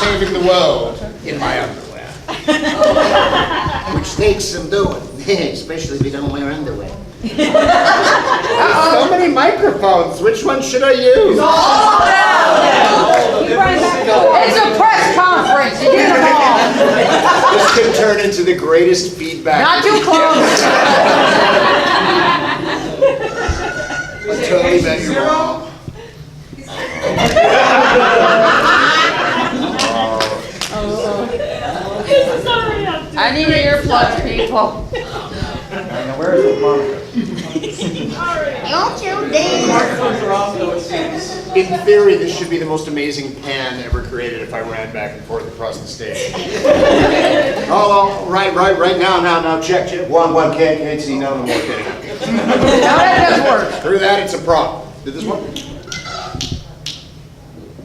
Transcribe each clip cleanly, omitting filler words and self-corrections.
saving the world in my underwear. Which takes some doing, especially if you don't wear underwear. So many microphones, which one should I use? It's a press conference, you get them all. This could turn into the greatest feedback. Not too close. I totally bet you're wrong. I need earplugs, people. Now where is the monitor? Don't you dare. Microphones are off though, it seems. In theory, this should be the most amazing pan ever created if I ran back and forth across the stage. Oh, right now, check. One, can't see, no more, kidding. Now that does work. Through that, it's a prop. Did this work?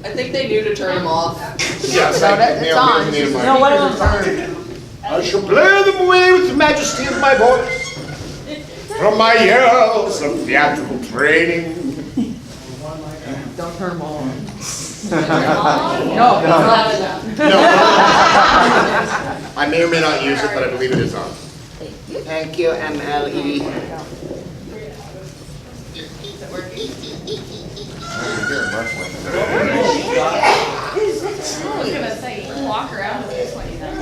I think they knew to turn them off. Yes, No, it's on. No, what else? I shall play them away with the majesty of my voice. From my years of theatrical training. Don't turn them on. No. I may or may not use it, but I believe it is on. Thank you, MLE. Walk around with this one, you know.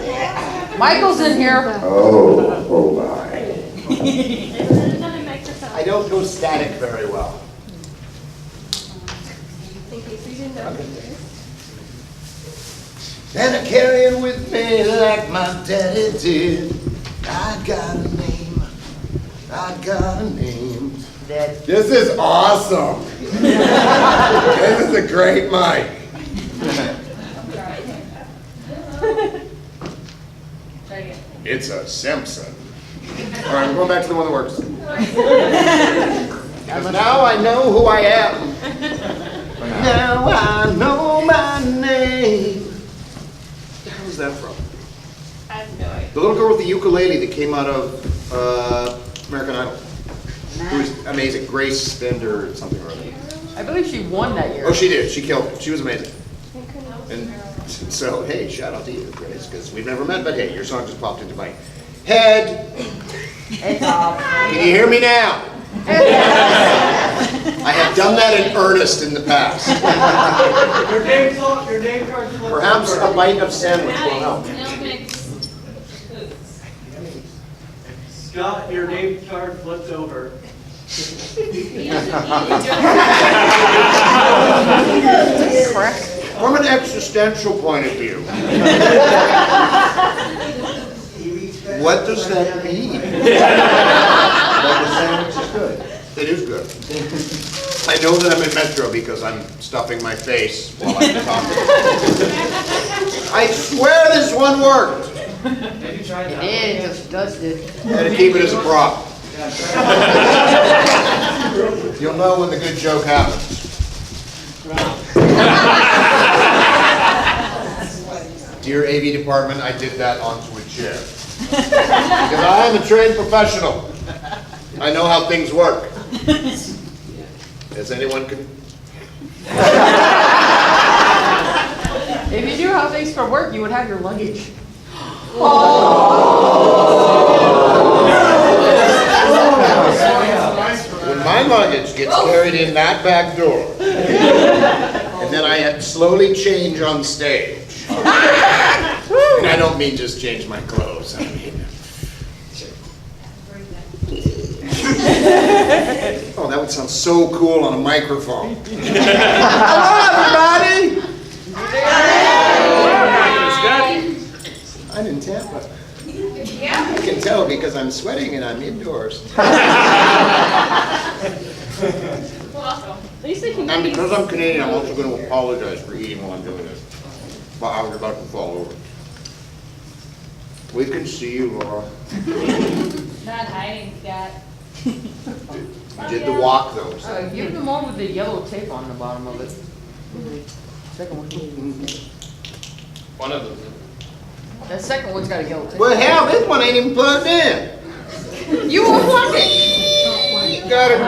Michael's in here. Oh my. I don't go static very well. And I carry it with me like my daddy did. I got a name. This is awesome. This is a great mic. It's a Simpson. All right, I'm going back to the one that works. Because now I know who I am. Now I know my name. What the hell is that from? I have no idea. The little girl with the ukulele that came out of American Idol. Who was amazing. Grace Bender or something or other. I believe she won that year. Oh, she did. She killed it. She was amazing. And so, hey, shout out to you, Grace, because we've never met, but hey, your song just popped into my head. It's off. Can you hear me now? I have done that in earnest in the past. Your name card. Perhaps a bite of sandwich will help. Scott, your name card flipped over. Correct. From an existential point of view, what does that mean? But the sandwich is good. It is good. I know that I'm in Metro because I'm stuffing my face while I'm talking. I swear this one worked. Have you tried that? It just does it. And to keep it as a prop. You'll know when the good joke happens. Dear AV department, I did that onto a chair. Because I am a trained professional. I know how things work. As anyone can. If you knew how things could work, you would have your luggage. When my luggage gets carried in that back door, and then I had to slowly change on stage. And I don't mean just change my clothes, I mean. Oh, that would sound so cool on a microphone. Hello, everybody! I'm in Tampa. I can tell because I'm sweating and I'm indoors. And because I'm Canadian, I'm also going to apologize for eating while I'm doing this. But I was about to fall over. We can see you, Laura. Not hiding, Scott. You did the walk, though. So. Give them one with the yellow tape on the bottom of it. Second one. One of them. That second one's got a yellow tape. Well, hell, this one ain't even plugged in. You were plugged in. You got it.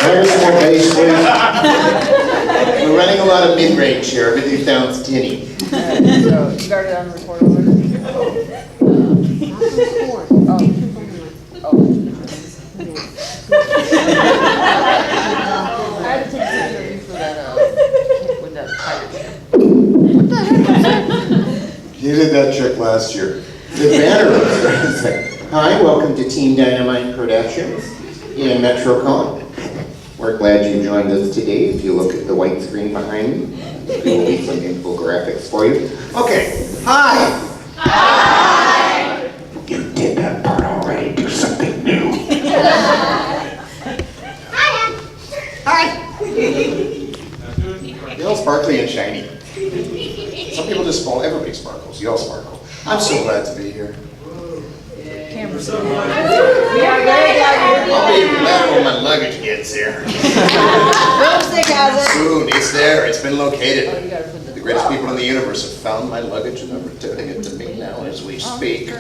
Bring us more bass, please. We're running a lot of mid-range here. Everything sounds tinny. So, you got it on record already? I had to take a picture of you for that, with that pirate ship. What the heck was that? You did that trick last year. The banner was hi, welcome to Team Dynamite Productions in Metrocon. We're glad you joined us today. If you look at the white screen behind me, there will be some infographics for you. Okay, hi! Hi! You did that part already. Do something new. Hi! You're all sparkly and shiny. Some people just fall. Everybody sparkles. You all sparkle. I'm so glad to be here. Camera's I'll be glad when my luggage gets here. Soon, it's there. It's been located. The greatest people in the universe have found my luggage and are returning it to me now as we speak.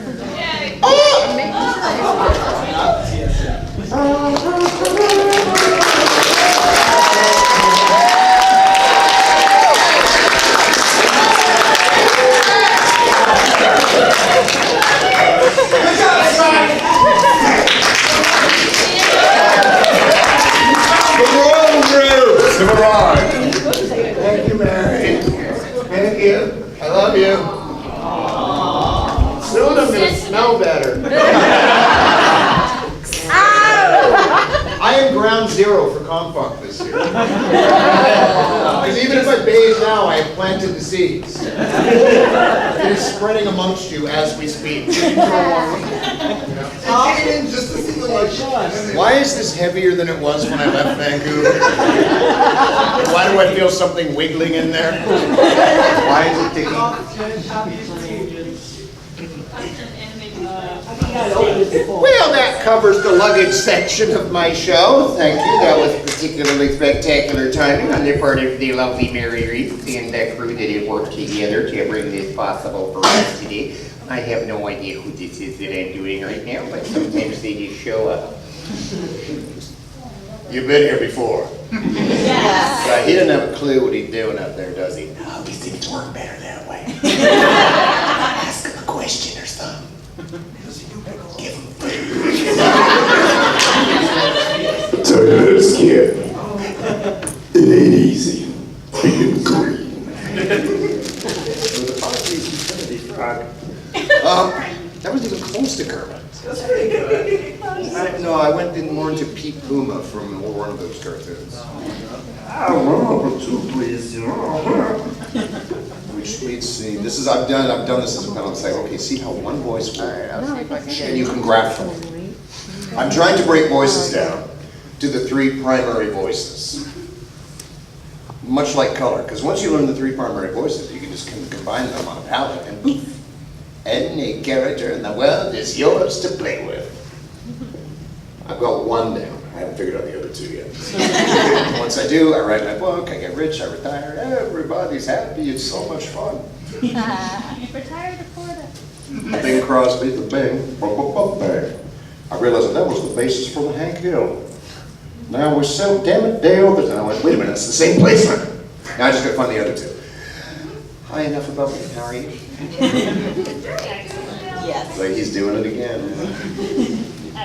Thank you, Mary. Thank you. I love you. Soon I'm going to smell better. I am ground zero for Confunk this year. Because even if I bathe now, I have planted the seeds. It is spreading amongst you as we speak. Just to see the light. Why is this heavier than it was when I left Vancouver? Why do I feel something wiggling in there? Why is it ticking? Well, that covers the luggage section of my show. Thank you. That was particularly spectacular timing on the part of the lovely Mary Reese and the crew that have worked together to bring this possible for us today. I have no idea who this is that I'm doing right now, but sometimes they just show up. You've been here before. Yes. He doesn't have a clue what he's doing up there, does he? No, these things work better that way. Ask him a question or something. Give him food. Tell you this, kid. It ain't easy being green. That wasn't even close to Kermit. That's pretty good. No, I went in more into Pete Puma from one of those cartoons. I want to please you. Which leads me, this is, I've done this as a penalty. Say, okay, see how one voice works. I'll see if I can get And you can graph them. I'm trying to break voices down to the three primary voices. Much like color, because once you learn the three primary voices, you can just combine them on a palette and poof. Any character in the world is yours to play with. I've got one down. I haven't figured out the other two yet. Once I do, I write my book, I get rich, I retire, everybody's happy, it's so much fun. Retired to Florida. Bing Crosby, the Bing, bang. I realized that was the basis for the Hank Hill. Now we're so damn it Dale, but then I went, wait a minute, it's the same placement. Now I just gotta find the other two. Hi, enough about me, how are you? Yes. Like he's doing it again.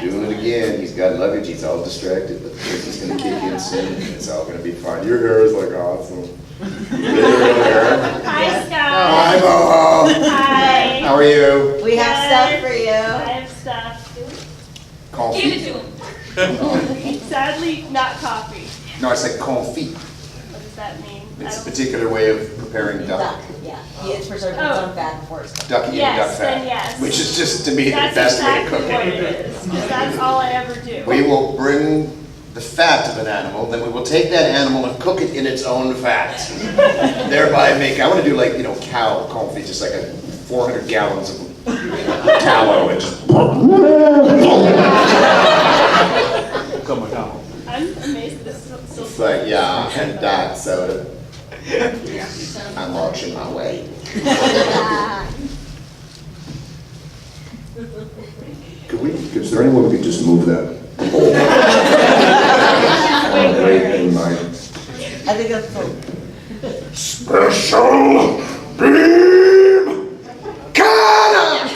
Doing it again. He's got luggage, he's all distracted, but he's gonna kick in soon, and it's all gonna be fine. Your hair is like awesome. Your hair. Hi, Scott. Hi, Moho. Hi. How are you? We have stuff for you. I have stuff. Confit. Give it to him. Sadly, not coffee. No, I said confit. What does that mean? It's a particular way of preparing duck. Yeah, it's preserved its own fat before it's cooked. Duck eating duck Yes, fat. then yes. Which is just, to me, the That's best way to exactly cook what it. it is. 'Cause that's all I ever do. We will bring the fat of an animal, then we will take that animal and cook it in its own fat. Thereby make, I want to do like, cow confit, just like 400 gallons of tallow and just. I'm amazed this is still. It's like, yeah, and diet soda. I'm launching my way. Is there any way we could just move that? get the phone. Special beam cannon!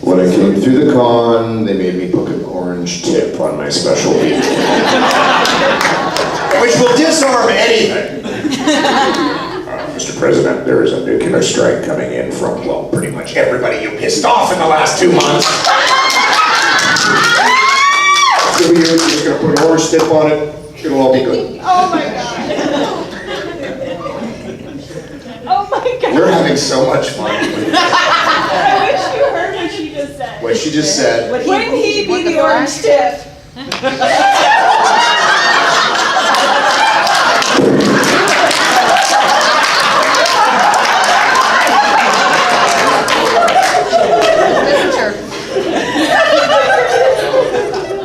When I came through the con, they made me book an orange tip on my special beam. Which will disarm anything. Mr. President, there is a nuclear strike coming in from, well, pretty much everybody you pissed off in the last 2 months. So you're just gonna put an orange tip on it, it'll all be good. Oh my god. Oh my god. We're having so much fun. I wish you heard what she just said. What she just said. Would Wouldn't he be the orange tip?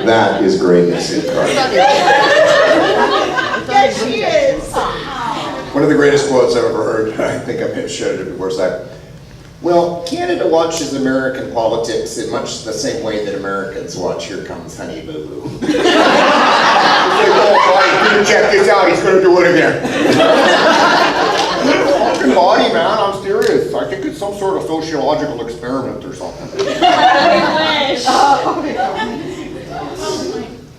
That is greatness incarnate. Yes, she is. One of the greatest quotes I've ever heard, I think I may have shared it before, is like, well, Canada watches American politics in much the same way that Americans watch Here Comes Honey Boo Boo. It's like, oh, buddy, check this out, he's gonna do it again. Fucking body, man, I'm serious. I think it's some sort of sociological experiment or something. I wish.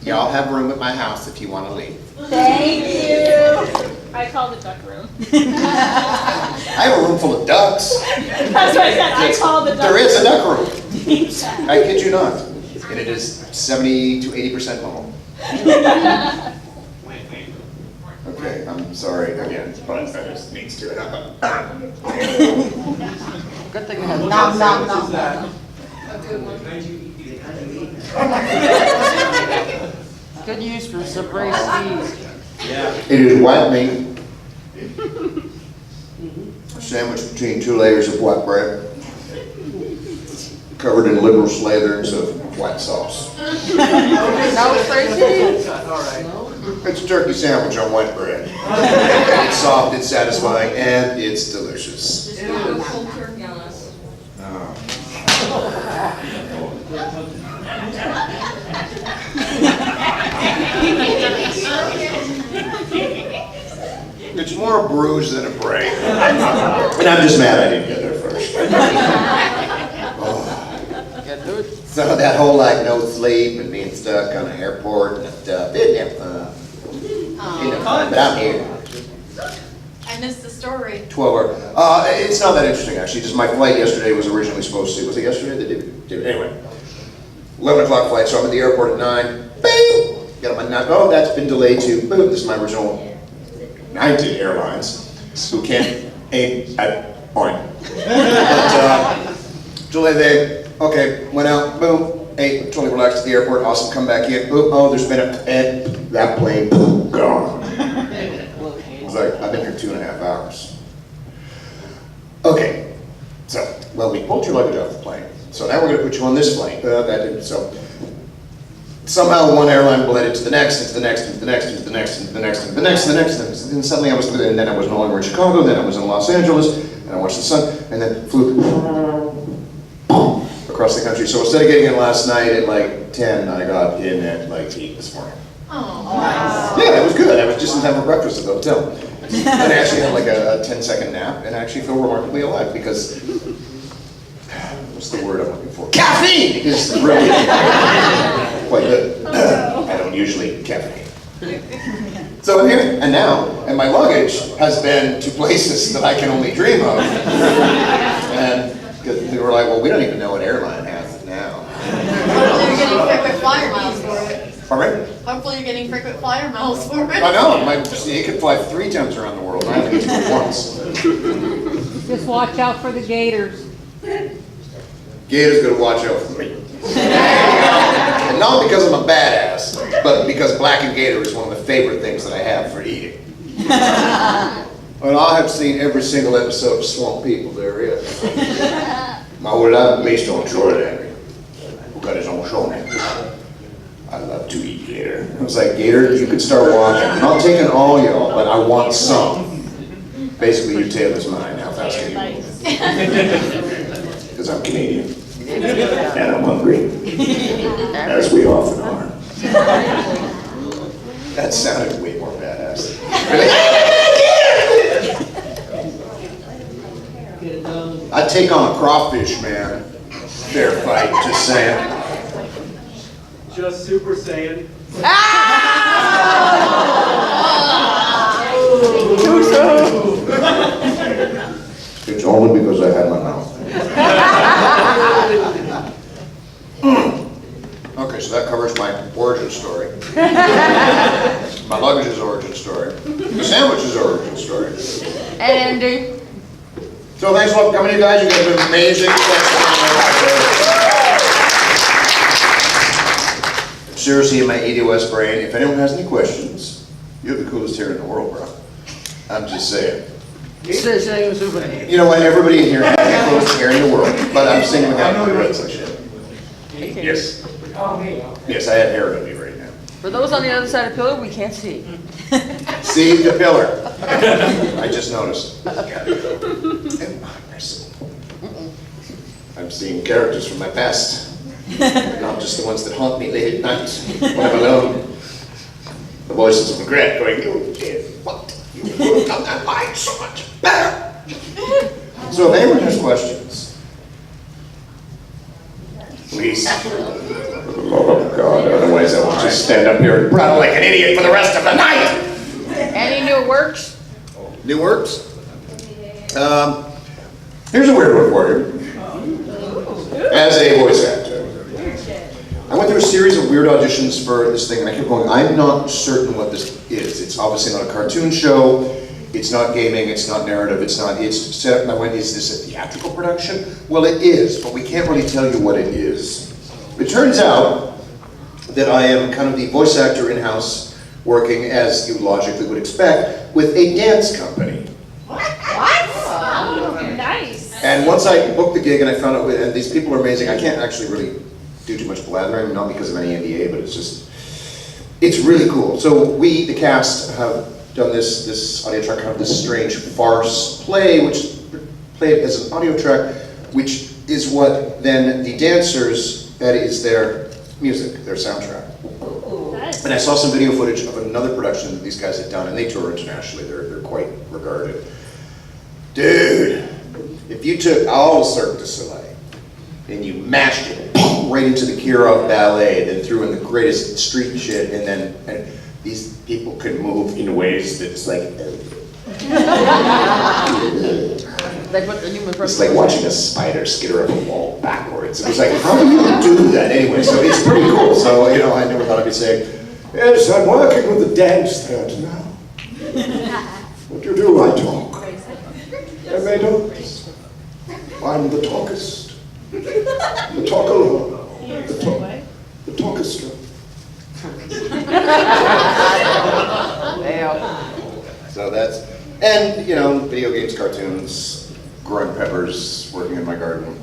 Y'all have room at my house if you want to leave. Thank you. I call the duck room. I have a room full of ducks. That's what I said. I call the duck There is a duck room. room. I kid you not. And it is 70 to 80% normal. Okay, I'm sorry again, but that just needs to happen. Good thing it has. Nom, nom, nom. Good use for separate seeds. It is white meat. Sandwiched between 2 layers of white bread. Covered in liberal slatherings of white sauce. No straight seeds? It's a turkey sandwich on white bread. It's soft, it's satisfying, and it's delicious. Just go cold turkey on us. It's more a bruise than a break. And I'm just mad I didn't get there first. Get to it. So that whole like no sleep and being stuck on an airport and stuff, didn't have fun. Didn't have fun, but I'm here. I missed the story. 12 hours. It's not that interesting actually, just my flight yesterday was originally supposed to, was it yesterday? Anyway, 11 o'clock flight, so I'm at the airport at 9, boom! Got on my 9, oh, that's been delayed to, boom, this is my original 19 airlines, who can't aim at point. But, delay there, okay, went out, boom, ate, totally relaxed at the airport, awesome, come back in, boom, oh, there's been and that plane, boom, gone. It's like, I've been here 2.5 hours. Okay, so, well, we pulled your luggage off the plane, so now we're gonna put you on this plane. That didn't, so. Somehow one airline bled into the next, into the next, into the next, into the next, into the next, into the next, into the next, and suddenly I was, and then I was no longer in Chicago, then I was in Los Angeles, and I watched the sun, and then flew across the country. So instead of getting in last night at like 10, I got in at like 8 this morning. Oh, Yeah, it was good. I was just in time for breakfast at the hotel. And I actually had like a 10-second nap, and I actually feel remarkably alive because, what's the word I'm looking for? Caffeine is really quite good. I don't usually caffeinate. So I'm here, and now, and my luggage has been to places that I can only dream of. And because they were like, well, we don't even know what airline has it now. hopefully you're getting frequent flyer miles for it. Pardon? Hopefully you're getting frequent flyer miles for it. I know, it could fly 3 times around the world, I only get to it once. Just watch out for the gators. Gator's gonna watch out for me. And not because I'm a badass, but because blackened gator is one of the favorite things that I have for eating. And I have seen every single episode of Swamp People there is. My whole life based on Troy Henry, who got his own show now. I love to eat gator. I was like, Gator, you could start walking. I'm not taking all y'all, but I want some. Basically, your tail is mine. How fast can you move? Because I'm Canadian. And I'm hungry. As we often are. That sounded way more badass. I'd take on a crawfish, man. Fair fight, just saying. Just Super Saiyan. It's only because I had my mouth. Okay, so that covers my origin story. My luggage's origin story. The sandwich's origin story. And Andy. So thanks a lot for coming, you guys. You guys have been amazing. Seriously, in my ADOS brain, if anyone has any questions, you have the coolest hair in the world, bro. I'm just saying. You know what? Everybody in here has the coolest hair in the world, but I'm singling out my roots and shit. Yes. Yes, I have hair on me right now. For those on the other side of the pillar, we can't see. See the pillar. I just noticed. I'm seeing characters from my past. Not just the ones that haunt me late at night when I'm alone. The voices of regret going, you did what? You could have done that line so much better. So if anyone has questions, please. Oh God, otherwise I will just stand up here and prattle like an idiot for the rest of the night. Any new works? New works? Here's a weird one for you. As a voice actor, I went through a series of weird auditions for this thing, and I kept going, I'm not certain what this is. It's obviously not a cartoon show, it's not gaming, it's not narrative, it's set up, and I went, is this a theatrical production? Well, it is, but we can't really tell you what it is. It turns out that I am kind of the voice actor in-house, working, as you logically would expect, with a dance company. Nice. And once I booked the gig and I found out, and these people are amazing, I can't actually really do too much blathering, not because of any NDA, but it's really cool. So we, the cast, have done this audio track, kind of this strange farce play, which played as an audio track, which is what then the dancers, that is their music, their soundtrack. And I saw some video footage of another production that these guys had done, and they tour internationally, they're quite regarded. Dude, if you took all Cirque du Soleil and you mashed it right into the Kirov Ballet, then threw in the greatest street shit, and these people could move in ways that's like... Like what the human It's like watching a spider skitter up a wall backwards. It was like, how do you do that anyway? So it's pretty cool. So, you know, I never thought I'd be saying, yes, I'm working with the dance theater now. What you do, I talk. I made up. I'm the talkist. The talker. The talkistra. So that's, and, you know, video games, cartoons, growing peppers, working in my garden.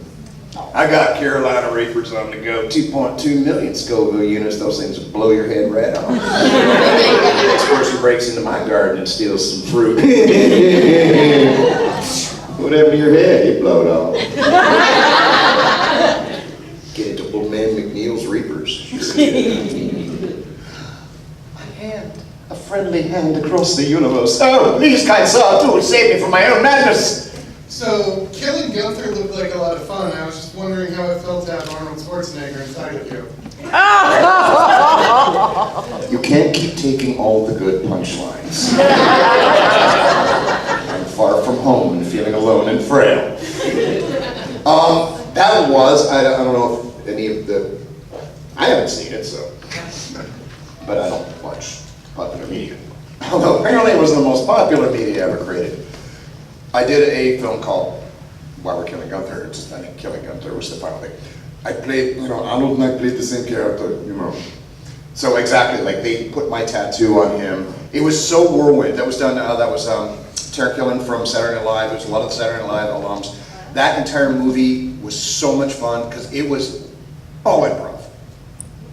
I got Carolina Reapers on the go, 2.2 million Scoville units. Those things will blow your head right off. The next person breaks into my garden and steals some fruit. What happened to your head? You blow it off. Get into old man McNeil's Reapers. My hand, a friendly hand across the universe. Oh, please, kind sir, do save me from my own madness. So, killing Gunther looked like a lot of fun. I was just wondering how it felt to have Arnold Schwarzenegger inside of you. You can't keep taking all the good punchlines. I'm far from home and feeling alone and frail. That was, I don't know if any of the, I haven't seen it, so, but I don't watch popular media. Although apparently it was the most popular media ever created. I did a film called Why We're Killing Gunther. It's just, I think Killing Gunther was the final thing. I played, you know, Arnold and I played the same character, you know. So exactly, like they put my tattoo on him. It was so whirlwind. That was done, that was Tara Killen from Saturday Night Live. There's a lot of the Saturday Night Live alums. That entire movie was so much fun because it was all improv,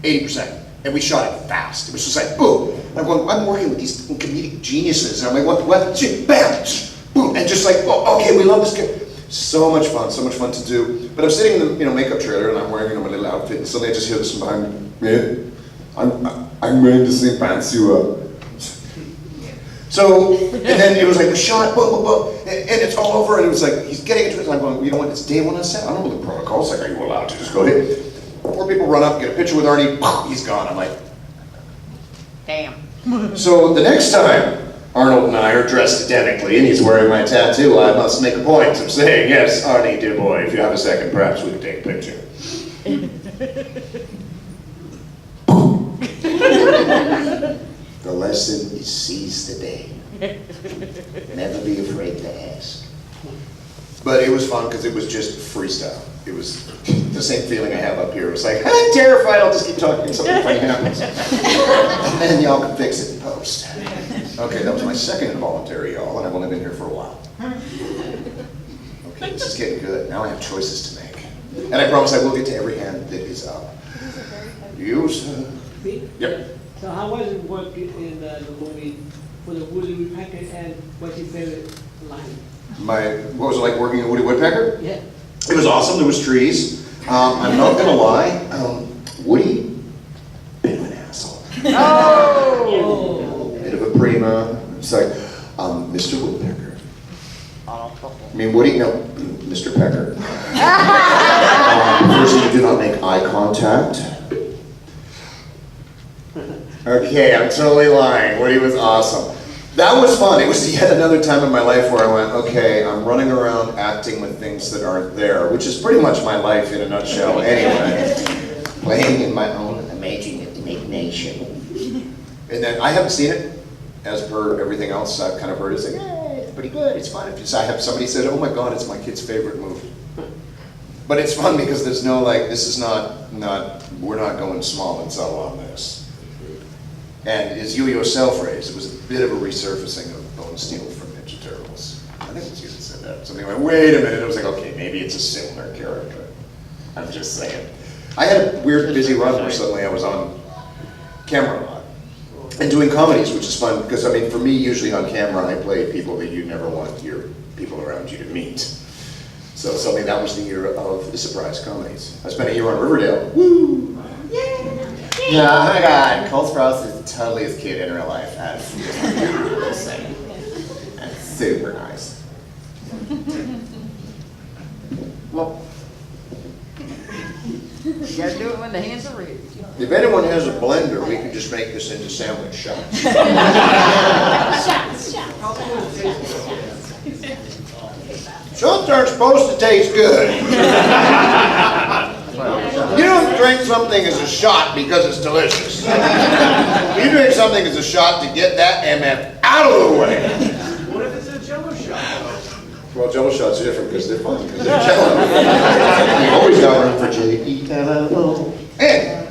80%. And we shot it fast. It was just like, boom. And I'm going, I'm working with these comedic geniuses. And I'm like, what, bam, boom. And just like, oh, okay, we love this kid. So much fun to do. But I'm sitting in the makeup trailer and I'm wearing my little outfit and suddenly I just hear this from behind me. I'm ready to sing Pantsu up. So, and then it was like a shot, boom, boom, boom, and it's all over, and it was like, he's getting into it, and I'm going, you know what, it's day one on set, I don't know the protocols, like, are you allowed to just go ahead? 4 people run up, get a picture with Arnie, he's gone, I'm like, Damn. so the next time Arnold and I are dressed identically, and he's wearing my tattoo, I must make a point of saying, yes, Arnie, dear boy, if you have a second, perhaps we can take a picture. The lesson is seize the day. Never be afraid to ask. But it was fun because it was just freestyle. It was the same feeling I have up here. It was like, I'm terrified, I'll just keep talking and something funny happens. And y'all can fix it in post. Okay, that was my second involuntary, y'all, and I've only been here for a while. Okay, this is getting good. Now I have choices to make. And I promise I will get to every hand that is up. You, sir? Me? Yep. So how was it working in the movie for the Woody Woodpecker, and what's your favorite line? What was it like working in Woody Woodpecker? Yeah. It was awesome, there was trees. I'm not gonna lie, Woody, bit of an asshole. Oh! Bit of a prima. It's like, Mr. Woodpecker. I mean, Woody, no, Mr. Pecker. First, you do not make eye contact. Okay, I'm totally lying. Woody was awesome. That was fun. It was yet another time in my life where I went, okay, I'm running around acting with things that aren't there, which is pretty much my life in a nutshell anyway. Playing in my own imagination. And then I haven't seen it, as per everything else I've kind of heard. It's like, hey, it's pretty good, it's fun. I have somebody said, oh my God, it's my kid's favorite movie. But it's fun because there's no like, this is not we're not going small and subtle on this. And as you yourself raised, it was a bit of a resurfacing of Bone Steel from Ninja Turtles. I think it was you that said that. Something like, wait a minute. I was like, okay, maybe it's a similar character. I'm just saying. I had a weird, busy run where suddenly I was on camera a lot. And doing comedies, which is fun, because I mean, for me, usually on camera, I play people that you never want your people around you to meet. So suddenly that was the year of the surprise comedies. I spent a year on Riverdale. Woo! Yeah, oh my God, Cole Sprouse is totally his kid in real life. That's super nice. Well, You gotta do it when the hands are ready. if anyone has a blender, we could just make this into sandwich shots. Shots aren't supposed to taste good. You don't drink something as a shot because it's delicious. You drink something as a shot to get that MF out of the way. What if it's a Jello shot? Well, Jello shots are different because they're fun, because they're Jello. We always got room for J-E-L-L-O. And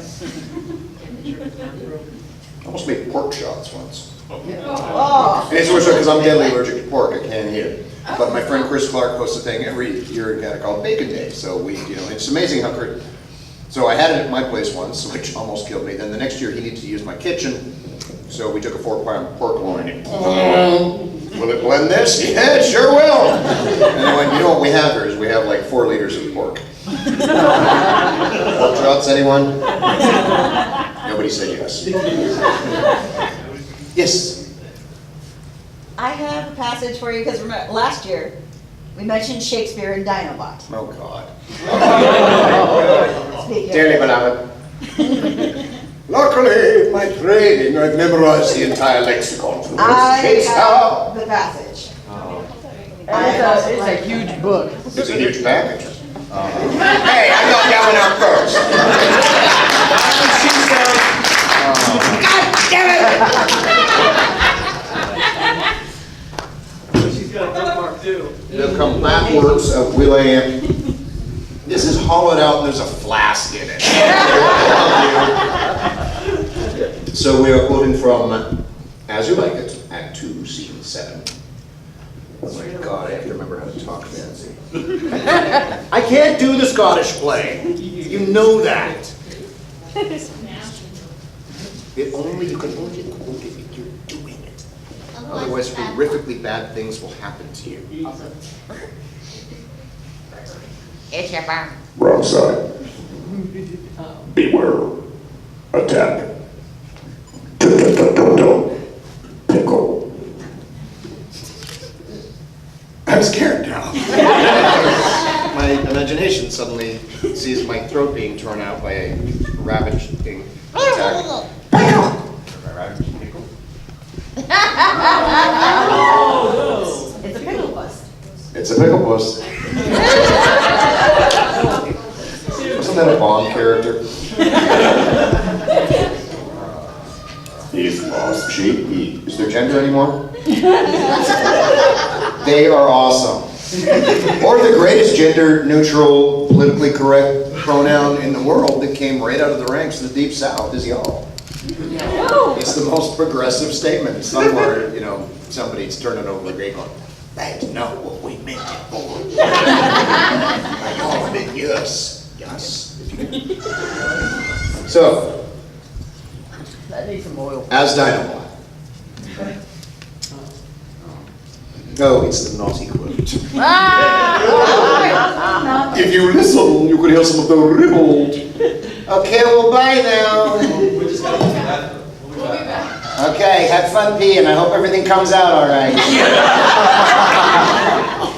I almost made pork shots once. Oh. And it's always because I'm deadly allergic to pork, I can't eat it. But my friend Chris Clark hosts a thing every year in Canada called Bacon Day. So we, it's amazing how great. So I had it at my place once, which almost killed me. Then the next year he needed to use my kitchen. So we took a 4-pound pork loin and, will it blend this? Yeah, it sure will. And I went, you know what we have here is we have like 4 liters of pork. Pork shots, anyone? Nobody said yes. Yes. I have a passage for you because last year we mentioned Shakespeare and Dinobot. Oh, God. Speaking of- Dearly beloved. Luckily, my training, I've memorized the entire lexicon for this. I Shakespeare. have the passage. It's a huge book. It's a huge package. Hey, I got that one out first. She's got a bookmark too. They'll come backwards of Will.i.am. This is hollowed out and there's a flask in it. So we are quoting from As You Like It, Act 2, Scene 7. Oh my God, I have to remember how to talk fancy. I can't do the Scottish play. You know that. You can only quote it if you're doing it. Otherwise, horrifically bad things will happen to you. It's your burn. Wrong side. Beware. Attack. suddenly sees my throat being torn out by a ravaging attack. Ravaging pickle? It's a pickle bust. It's a pickle puss. Wasn't that a Bond character? He's lost sheep. Is there gender anymore? They are awesome. Or the greatest gender neutral, politically correct pronoun in the world that came right out of the ranks of the Deep South is y'all. It's the most progressive statement. Somewhere, somebody's turning over a grave going, that's not what we meant it for. Y'all meant yes. Yes. So, That needs some oil. as Dynamite. Oh, it's the naughty quote. If you listen, you could hear some of the ribble. Okay, well, bye now. We're just gonna use that. We'll be back. Okay, have fun peeing. I hope everything comes out all right.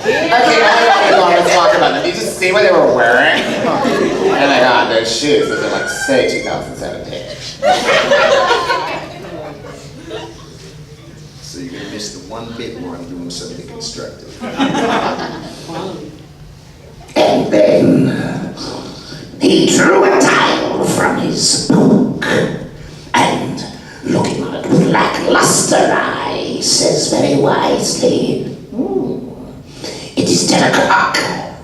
Okay, let's talk about them. Did you just see what they were wearing? Oh my God, those shoes. Those are like, say, 2017. So you're gonna miss the one bit where I'm doing something constructive. And then he drew a tile from his book and, looking on it with lackluster eye, says very wisely, it is 10 o'clock,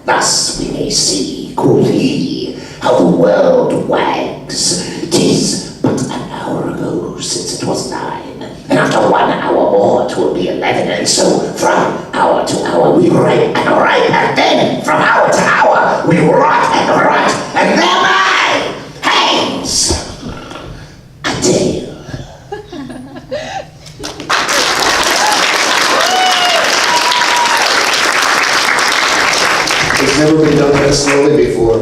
thus we may see coolly how the world wags. 'Tis but an hour ago since it was 9, and after 1 hour more 'twill be 11, and so from hour to hour we ripe and ripe, and then from hour to hour we rot and rot, and thereby hangs a tale. It's never been done that slowly before.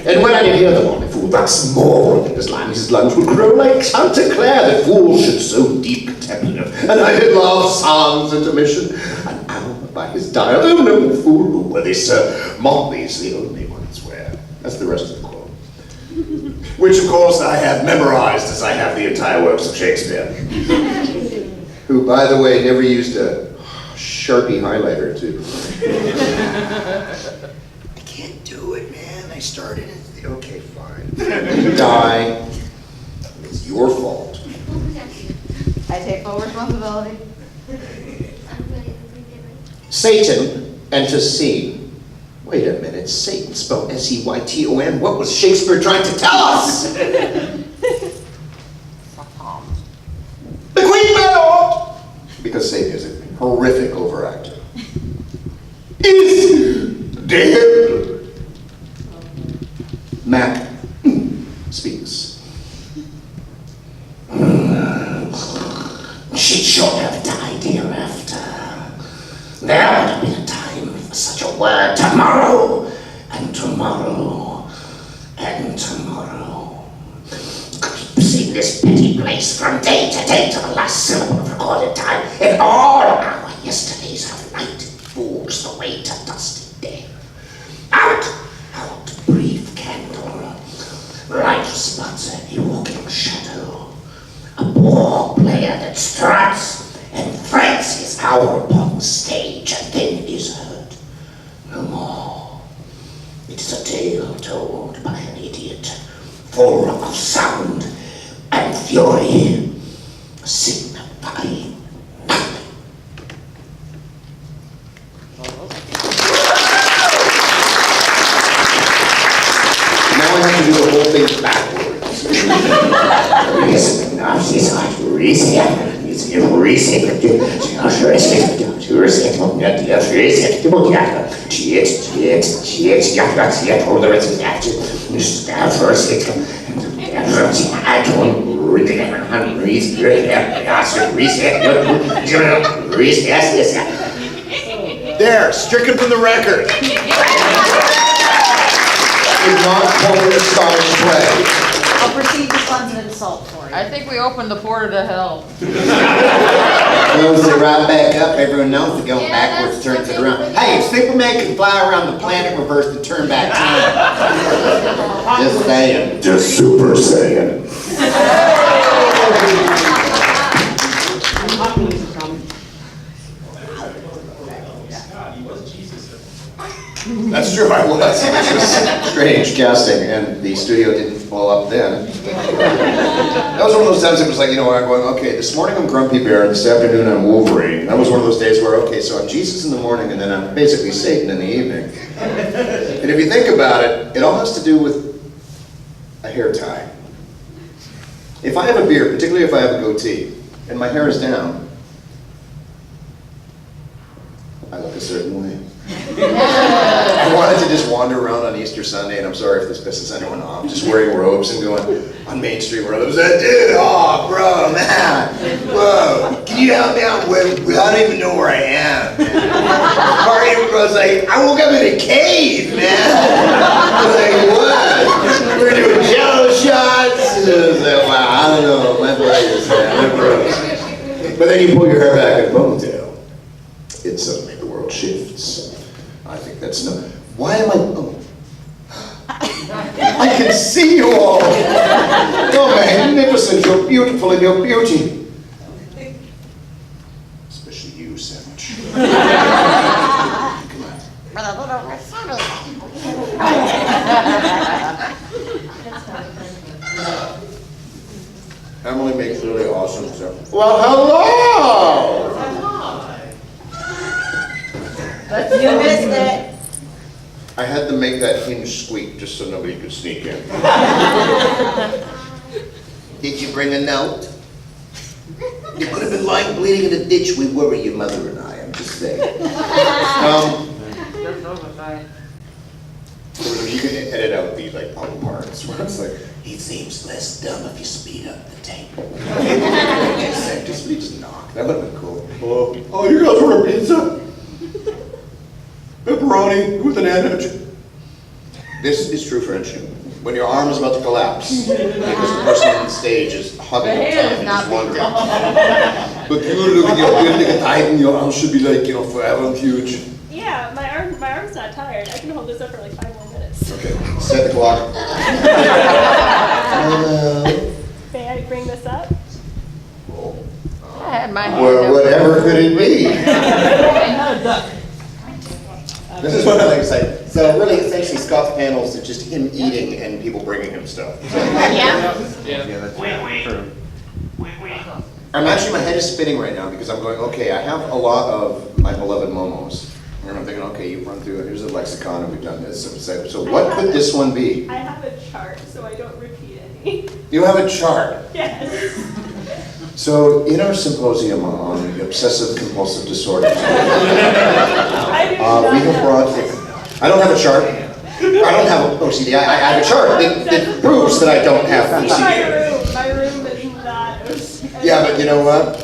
And when I did hear the lonely fool thus mourn in his lungs would grow like Chanticleer, that fools should so deep contemplative. And I did love sans intermission, an hour by his dial. Oh, no fool, who were they, sir? Motley's the only ones where. That's the rest of the quote. Which, of course, I have memorized as I have the entire works of Shakespeare. Who, by the way, never used a Sharpie highlighter to. I can't do it, man. I started it. Okay, fine. Die. It's your fault. I take full responsibility. Satan enters scene. Wait a minute. Satan spelled S-E-Y-T-O-N. What was Shakespeare trying to tell us? The Queen, my lord! Because Satan is a horrific overactor. Is dead. Mac speaks. She should have died hereafter. There would have been a time for such a word. Tomorrow, and tomorrow, and tomorrow. Keeping this petty place from day to day to the last syllable of recorded time. In all our yesterdays of night, fools the way to dusty death. Out, brief candle. Light spots a walking shadow. A war player that struts and threats his power upon the stage and then is heard no more. It is a tale told by an idiot, full of sound and fury, signifying nothing. Now I have to do the whole thing backwards. There, stricken from the record. Did not call it a Scottish play. I'll proceed to funds and insult for you. I think we opened the portal to hell. Close it right back up. Everyone knows that going backwards turns it around. Hey, if Superman can fly around the planet reverse and turn back time. Just saying. Just Super Saiyan. That's true, I was. It was strange casting, and the studio didn't blow up then. That was one of those times it was like, I'm going, okay, this morning I'm Grumpy Bear, and this afternoon I'm Wolverine. That was one of those days where, okay, so I'm Jesus in the morning, and then I'm basically Satan in the evening. And if you think about it, it all has to do with a hair tie. If I have a beard, particularly if I have a goatee, and my hair is down, I look a certain way. I wanted to just wander around on Easter Sunday, and I'm sorry if this pisses anyone off, just wearing robes and going on Main Street where there's that dude, oh bro, man, whoa, can you help me out? I don't even know where I am, man. Party was like, I woke up in a cave, man. I was like, what? We're doing jello shots. And I was like, wow, I don't know, my brothers, man, my brothers. But then you pull your hair back in a ponytail, it suddenly the world shifts. I think that's no. Why am I? Oh. I can see you all. You're magnificent. You're beautiful in your beauty. Especially you, Sandwich. Come on. Emily makes really awesome stuff. Well, hello. You missed it. I had to make that hinge squeak just so nobody could sneak in. Did you bring a note? You could have been lying bleeding in a ditch. We worry, your mother and I. I'm just saying. You can edit out the pump parts where it's like, He seems less dumb if you speed up the tape. just knock. That would have been cool. Oh, you guys want a pizza? Pepperoni with an edge. This is true friendship. When your arm is about to collapse, because the person on stage is hugging The you hair tight is and not just wondering. But you look at your beard like a titan, your arm should be forever and huge. Yeah, my arm's not tired. I can hold this up for like 5 more minutes. Okay, set the clock. May I bring this up? I had my hand Well, up. whatever could it be? This is what I like to say. So really, essentially, Scott's panels are just him eating and people bringing him stuff. Yeah. That's true. My head is spinning right now because I'm going, okay, I have a lot of my beloved momos. And I'm thinking, okay, you run through it, here's a lexicon and we've done this. So what could this one be? I have a chart, so I don't repeat any. You have a chart. Yes. So in our symposium on obsessive compulsive disorders, I do we have brought, I don't have a chart. I don't have OCD. I have a chart that proves that I don't have OCD. My room is not. Yeah, but you know what?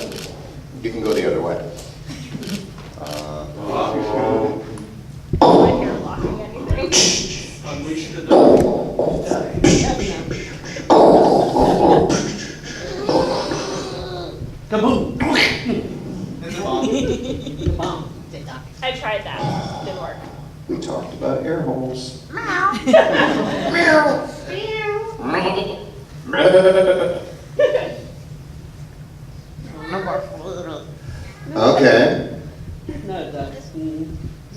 You can go the other way. My hair blocking anything. Kaboom! I tried that. Didn't work. We talked about air holes. Okay. No, that's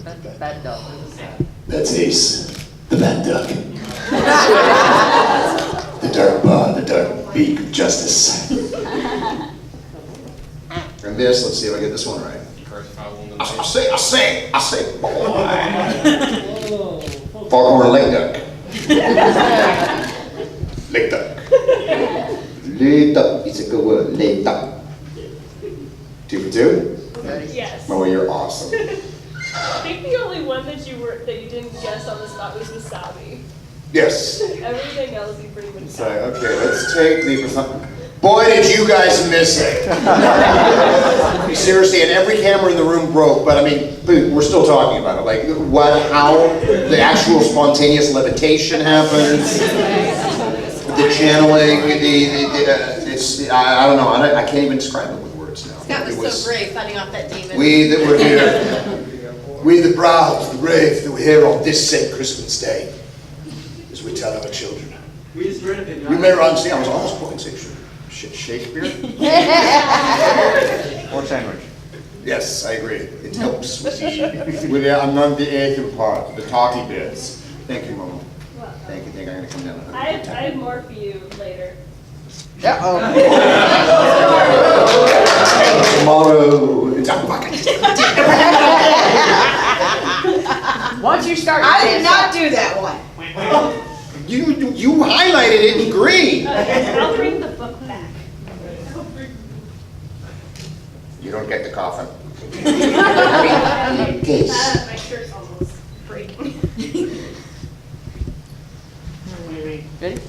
That's a bad dog. That's Ace, the bad duck. The dark paw, the dark beak of justice. And this, let's see if I get this one right. I say, boy. Foghorn lake duck. Lake duck. Lake duck, it's a good word, lake duck. 2 for 2? Yes. Oh, you're awesome. I think the only one that you didn't guess on the spot was wasabi. Yes. Everything else you pretty much So, okay, let's take the... Boy, did you guys miss it. Seriously, and every camera in the room broke, but I mean, we're still talking about it. Like, how the actual spontaneous levitation happens. The channeling, it's, I don't know, I can't even describe it with words now. Scott It was so brave fighting off that demon. We that were here, we the proud, the brave that were here on this same Christmas day, as we tell our children. We just read it. You may run, see, I was almost quoting Shakespeare. Or sandwich. Yes, I agree. It helps with I'm on the aching part, the talky bits. Thank you, Mama. Thank you. Think I'm gonna come down. I have more for you later. Tomorrow. Once you start, I did not do that one. You highlighted it in green. I'll bring the book back. You don't get the coffin. My shirt's almost breaking. Ready?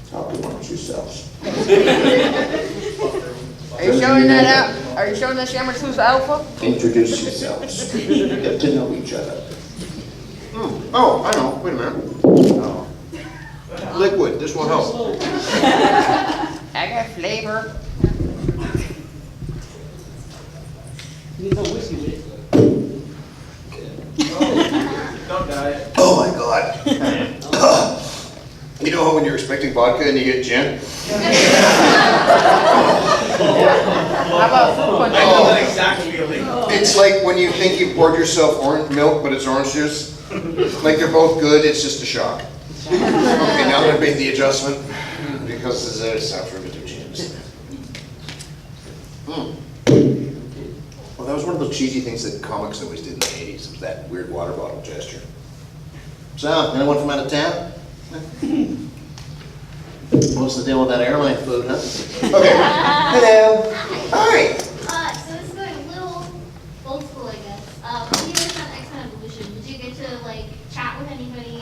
Talk amongst yourselves. Are you showing that out? Are you showing that Shamrock who's alpha? Introduce yourselves. Get to know each other. Oh, I know. Wait a minute. Oh. Liquid. This will help. I got flavor. Need some whiskey with it. Don't die. Oh my God. You know how when you're expecting vodka and you get gin? How about fruit punch? I know that exact feeling. It's like when you think you've poured yourself orange milk, but it's orange juice. Like they're both good, it's just a shock. Okay, now that I've made the adjustment, because there's suffering with two gins. Well, that was one of those cheesy things that comics always did in the 80s. It was that weird water bottle gesture. So, anyone from out of town? What's the deal with that airline food, huh? Okay. Hello. Hi. So this is going a little old school, I guess. When you worked on X-Men Evolution, did you get to like chat with anybody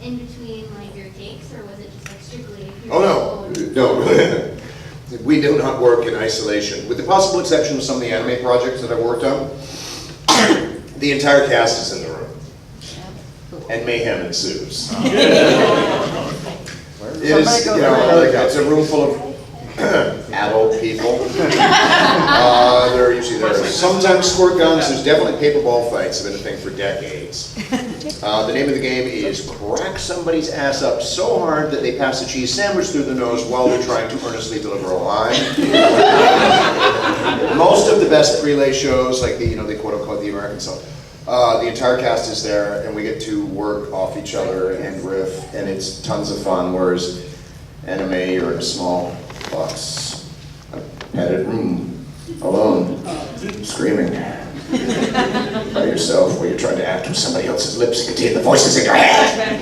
in between like your takes, or was it just like strictly? Oh no, no. We do not work in isolation. With the possible exception of some of the anime projects that I've worked on, the entire cast is in the room. And mayhem ensues. It is, you know, it's a room full of adult people. There are usually sometimes squirt guns. There's definitely paper ball fights. Have been a thing for decades. The name of the game is crack somebody's ass up so hard that they pass a cheese sandwich through the nose while they're trying to earnestly deliver a line. Most of the best relay shows, like the quote unquote the American stuff. The entire cast is there, and we get to work off each other and riff, and it's tons of fun. Whereas anime, you're in a small box, a padded room, alone, screaming by yourself, while you're trying to act with somebody else's lips and contain the voices in your head.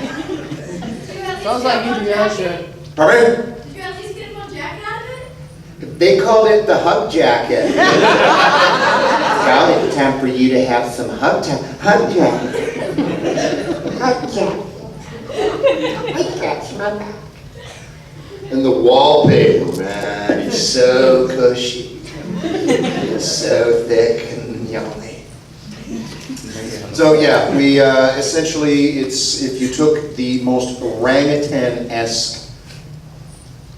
Sounds like you do your shit. Pardon? Did you at least get a full jacket out of it? They called it the hug jacket. Golly, time for you to have some hug jacket. Hug jacket. Hug jacket. I got you, my back. And the wallpaper, man, it's so cushy. It's so thick and yummy. So yeah, we essentially, it's if you took the most orangutan-esque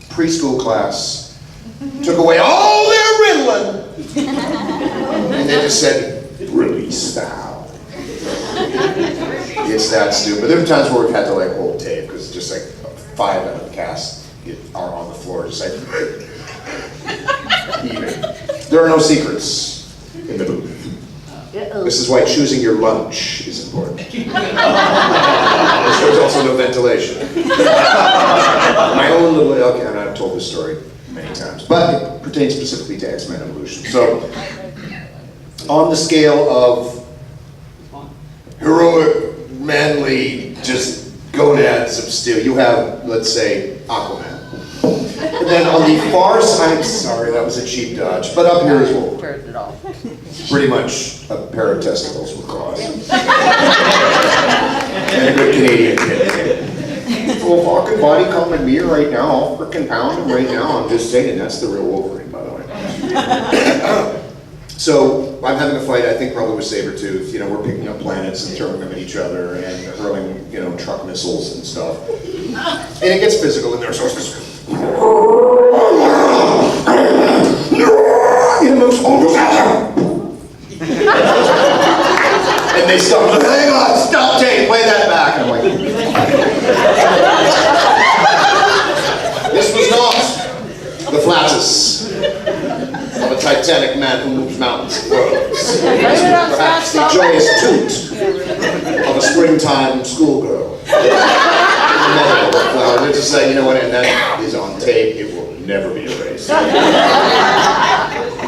preschool class, took away all their Ritalin, and they just said, release thou. It's that stupid. There are times where we've had to like hold tape because just like 5 out of the cast are on the floor just like eating. There are no secrets in the booth. This is why choosing your lunch is important. There's also no ventilation. My own little, okay, and I've told this story many times, but it pertains specifically to X-Men Evolution. So, on the scale of heroic, manly, just gonads of steel, you have, let's say, Aquaman. And then on the far side, I'm sorry, that was a cheap dodge, but up here is what Turned it off. pretty much a pair of testicles will cause. And a good Canadian kid. Well, if I could body count my beer right now, I'll frickin' pound him right now. I'm just saying, that's the real Wolverine, by the way. So I'm having a fight, I think probably with Sabretooth. You know, we're picking up planets and throwing them at each other and hurling, you know, truck missiles and stuff. And it gets physical in there, so it's just... And they stop, hang on, stop, Jane, play that back. And I'm like... This was not the flatus of a titanic man who moves mountains and worlds. Perhaps the joyous toot of a springtime schoolgirl. Flower, to say, you know what, and that is on tape, it will never be erased.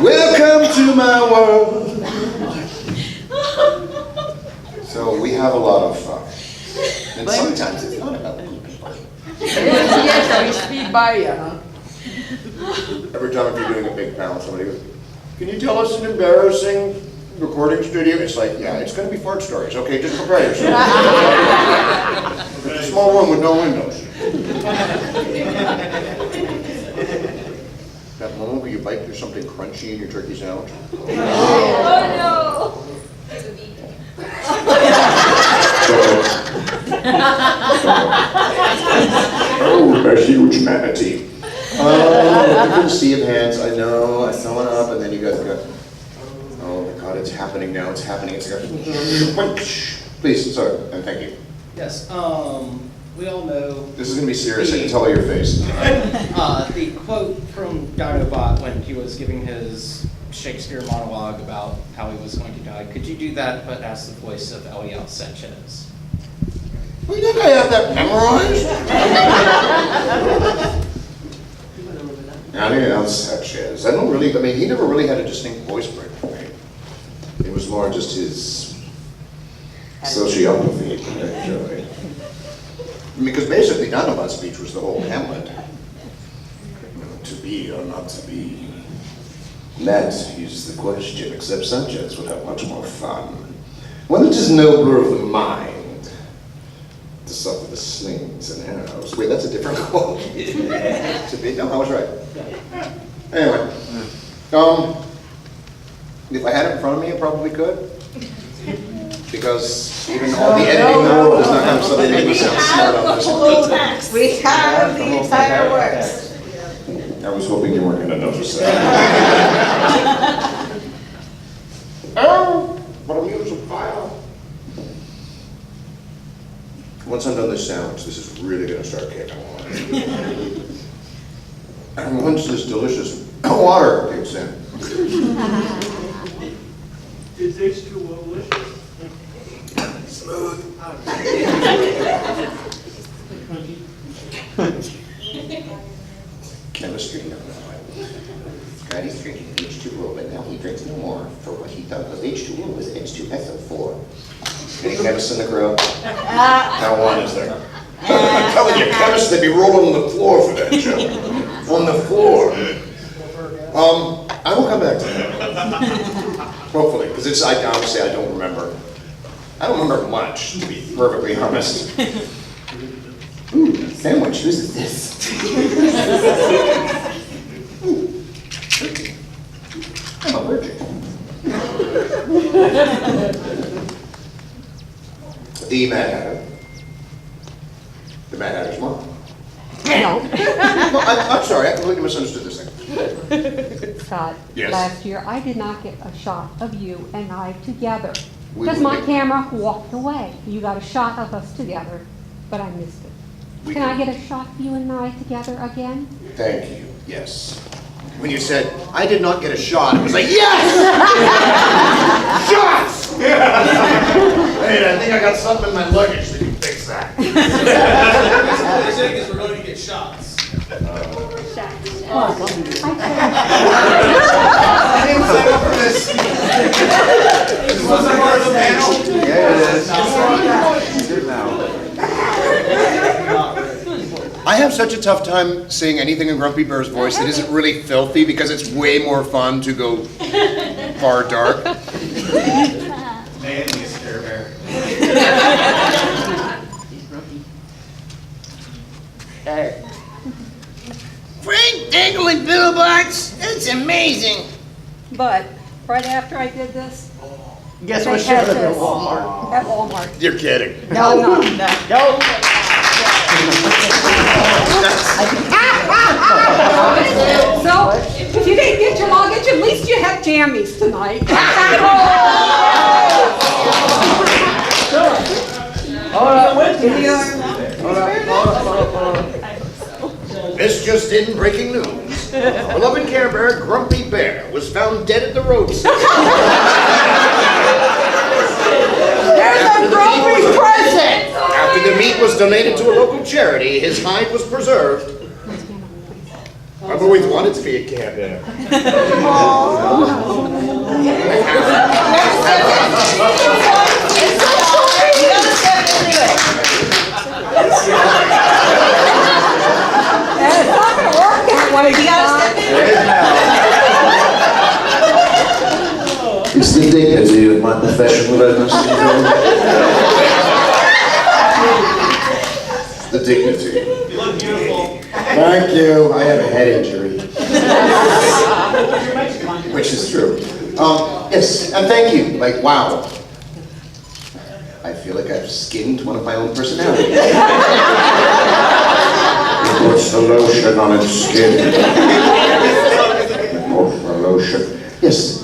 Welcome to my world. So we have a lot of fun. And sometimes it's not about keeping fun. Yes, we speed by you, huh? Every time if you're doing a big panel, somebody goes, can you tell us an embarrassing recording studio? It's like, yeah, it's going to be fart stories. Okay, just prepare yourself. It's a small room with no windows. That moment where you bite through something crunchy in your turkey sandwich. Oh Oh, a huge manatee. Oh, sea of hands, I know, I saw it up, and then you guys go, oh my God, it's happening now, it's happening, it's happening. Please, sorry, and thank you. Yes, we all know. This is going to be serious, I can tell by your face. The quote from Dinobot when he was giving his Shakespeare monologue about how he was going to die. Could you do that, but as the voice of Eliel Sanchez? Well, you think I have that memorized? Eliel Sanchez. I don't really, I mean, he never really had a distinct voice break for me. It was more just his sociopathy that I enjoyed. Because basically, Dinobot's speech was the whole Hamlet. To be or not to be. That is the question, except Sanchez would have much more fun. When it is nobler of the mind to suffer the slings and arrows. Wait, that's a different quote. To be, no, I was right. Anyway, if I had it in front of me, I probably could. Because even all the editing in the world is not going to suddenly make me sound smart on this one. We have the entire works. I was hoping you weren't going to notice that. Oh, what a musical pile. Once I'm done this sandwich, this is really going to start kicking on. And once this delicious water kicks in. Is this too delicious? Smooth. Chemistry, no. Scotty's drinking H2O, but now he drinks no more for what he thought was H2O was H2SO4. Any chemists in the crowd? How one is there? I'm telling you, chemists, they'd be rolling on the floor for that joke. On the floor. I will come back to that. Hopefully, because it's, honestly, I don't remember. I don't remember much, to be perfectly honest. Ooh, sandwich, whose is this? Ooh. I'm allergic. The Mad Hatter. The Mad Hatter's mom. No. I'm sorry, I completely misunderstood this thing. Scott, Yes. last year I did not get a shot of you and I together. We Because will my make- camera walked away. You got a shot of us together, but I missed it. We Can I can- get a shot of you and I together again? Thank you, yes. When you said, I did not get a shot, it was like, yes! Shots! Hey, I think I got something in my luggage that can fix that. What they're saying is we're going to get shots. I didn't sign up for this. This wasn't part of the panel. Yeah, it is. Good now. I have such a tough time saying anything in Grumpy Bear's voice that isn't really filthy because it's way more fun to go far dark. Man, you scare bear. Frank Dingle and Billbox, that's amazing. But right after I did this. Guess They what had showed up at this Walmart? At Walmart. You're kidding. No, no. So, if you didn't get your luggage, at least you have jammies tonight. This just in, breaking news. Beloved Care Bear, Grumpy Bear, was found dead at the roadside. There's a grumpy present! After the meat was donated to a local charity, his hide was preserved. I've always wanted to be a Care Bear. It's not gonna work that way. You gotta step in. It's the dignity of my profession that I must enjoy. The dignity. You look beautiful. Thank you. I have a head injury. Which is true. Yes, and thank you. Like, wow. I feel like I've skinned one of my own personalities. He puts the lotion on its skin. Oh, the lotion. Yes.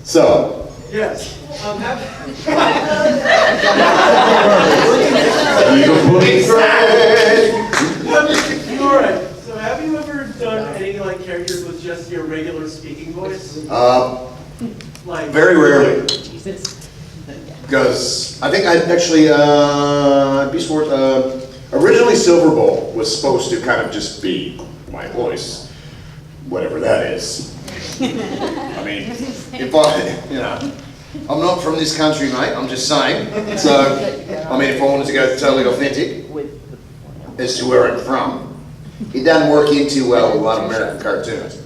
So, yes. All right. So, have you ever done any like characters with just your regular speaking voice? Like Very rarely. Because I think I actually, Beast Wars, originally Silver Bowl was supposed to kind of just be my voice, whatever that is. I mean, if I'm not from this country, mate, I'm just saying. So, I mean, if I wanted to go totally authentic as to where I'm from, it doesn't work in too well with a lot of American cartoons.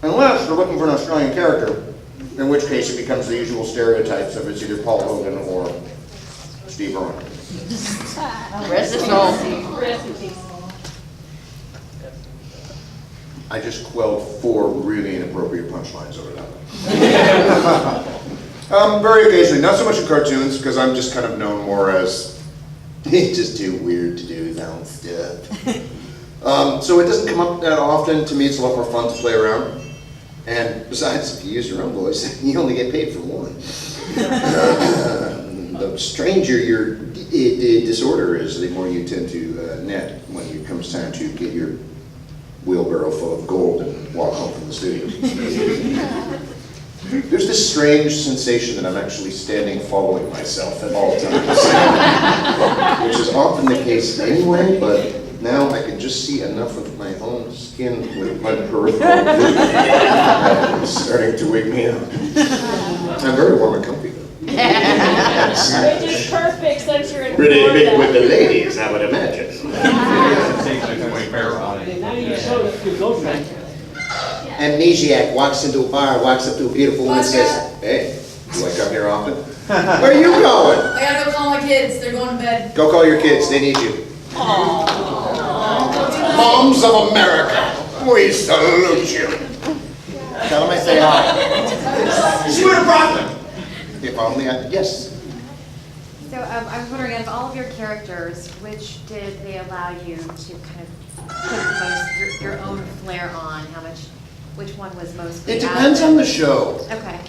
Unless they're looking for an Australian character, in which case it becomes the usual stereotypes of it's either Paul Hogan or Steve Irwin. Rest his soul. I just quelled 4 really inappropriate punchlines over that one. Very occasionally, not so much in cartoons, because I'm just kind of known more as it's just too weird to do his own stuff. So it doesn't come up that often. To me, it's a lot more fun to play around. And besides, if you use your own voice, you only get paid for one. The stranger your disorder is, the more you tend to net when it comes time to get your wheelbarrow full of gold and walk home from the studio. There's this strange sensation that I'm actually standing following myself at all times, which is often the case anyway, but now I can just see enough of my own skin with my peripheral vision. It's starting to wake me up. I'm very warm and comfy though. Which is perfect since you're in Pretty Florida. big with the ladies, I would imagine. now you showed us your girlfriend. Amnesiac walks into a bar, walks up to a beautiful woman and says, "Hey, do I come here often?" Where are you going? I gotta go call my kids, they're going to bed. Go call your kids, they need you. Moms of America, we salute you. Tell them I say hi. Swear to prophet. If only I, yes. So I was wondering, out of all of your characters, which did they allow you to kind of put the most, your own flair on? Which one was most? It depends on the show. Okay.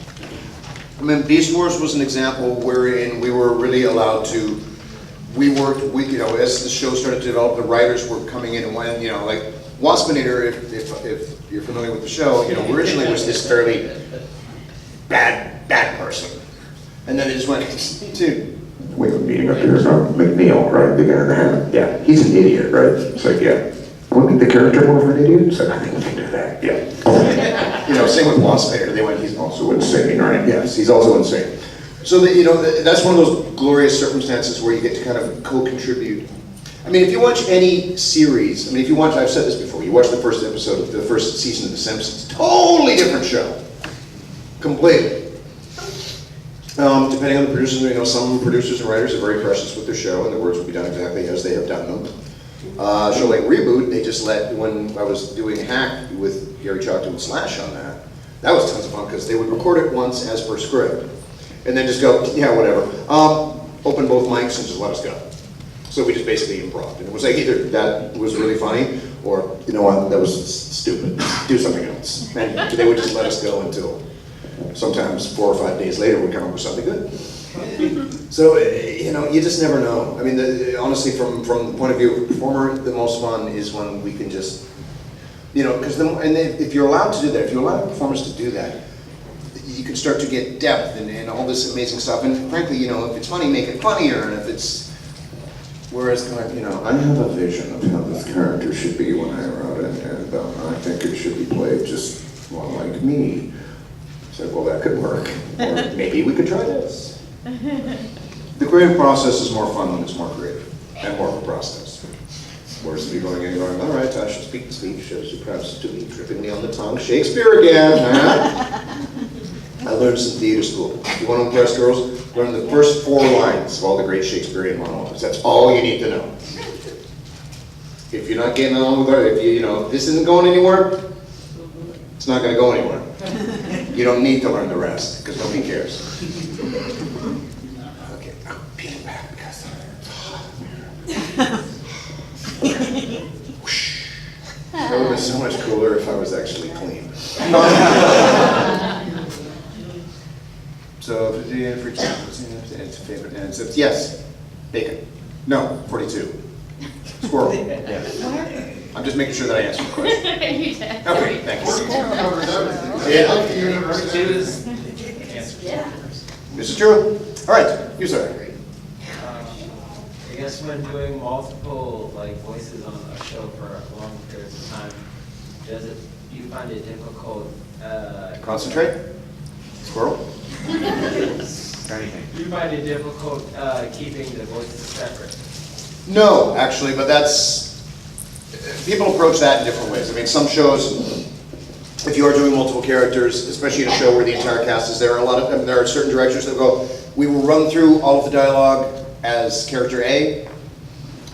I mean, Beast Wars was an example wherein we were really allowed to, as the show started to develop, the writers were coming in and went, like Waspinator, if you're familiar with the show, originally was this fairly bad person. And then they just went to, We were meeting up here from McNeil, right? The guy in the hat. Yeah, he's an idiot, right? It's like, yeah. Want to make the character more of an idiot? So I think we can do that. Yeah. same with Waspinator, they went, he's also Insane, right? Yes, he's also insane. So that, that's one of those glorious circumstances where you get to kind of co-contribute. I mean, if you watch any series, I've said this before, you watch the first episode of the first season of The Simpsons, totally different show. Completely. Depending on the producers, some producers and writers are very precious with their show, and the words will be done exactly as they have done them. Show like Reboot, they just let, when I was doing Hack with Gary Chalkton and Slash on that was tons of fun because they would record it once as per script and then just go, yeah, whatever. Open both mics and just let us go. So we just basically improv. And it was like either that was really funny or, you know what, that was stupid. Do something else. And they would just let us go until sometimes 4 or 5 days later we'd come up with something good. So, you know, you just never know. I mean, honestly, from the point of view of a performer, the most fun is when we can just, you know, because if you're allowed to do that, if you allow performers to do that, you can start to get depth and all this amazing stuff. And frankly, you know, if it's funny, make it funnier. And if it's, whereas kind of, you know, I have a vision of how this character should be when I wrote it, and I think it should be played just more like me. I said, well, that could work. Or maybe we could try this. The creative process is more fun when it's more creative and more of a process. Whereas if you're going in and going, all right, I should speak the speech, shows you perhaps to be tripping me on the tongue. Shakespeare again, huh? I learned this in theater school. If you want to impress girls, learn the first 4 lines of all the great Shakespearean monologues. That's all you need to know. If you're not getting along with her, if you know, if this isn't going anywhere, it's not going to go anywhere. You don't need to learn the rest, because nobody cares. Okay, I'm peeling back because that would have been so much cooler if I was actually clean. So, for example, it's a favorite answer. Yes, bacon. No, 42. Squirrel. Yeah. I'm just making sure that I answered the question. You did. Okay, thank you. This is true. All right, you sir. I guess when doing multiple voices on a show for long periods of time, do you find it difficult? Concentrate. Squirrel. Do you find it difficult keeping the voices separate? No, actually, but that's, people approach that in different ways. I mean, some shows, if you are doing multiple characters, especially in a show where the entire cast is there, there are certain directors that go, we will run through all of the dialogue as character A,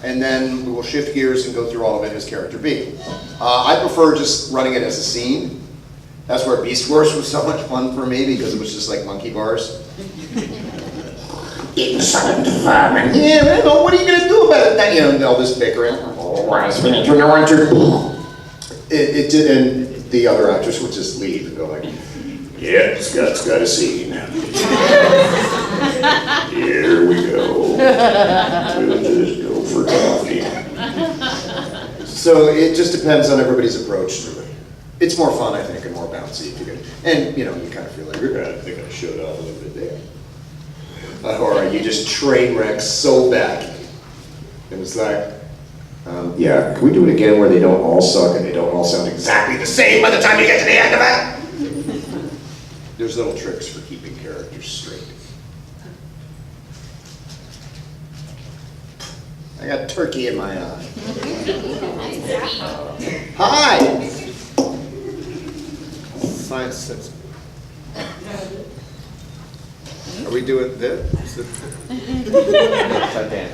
and then we will shift gears and go through all of it as character B. I prefer just running it as a scene. That's where Beast Wars was so much fun for me because it was just like monkey bars. Insolent vermin. Yeah, well, what are you going to do about it? Then, you know, all this bickering. Oh, I was going to want to. It did, and the other actress would just leave and go like, yeah, Scott's got a scene. Here we go. We'll just go for coffee. So it just depends on everybody's approach to it. It's more fun, I think, and more bouncy if you can. And, you know, you kind of feel like they're going to show it off a little bit there. Or you just train wreck so bad. And it's like, yeah, can we do it again where they don't all suck and they don't all sound exactly the same by the time you get to the end of it? There's little tricks for keeping characters straight. I got turkey in my eye. Hi! Science says. Are we doing this? Okay.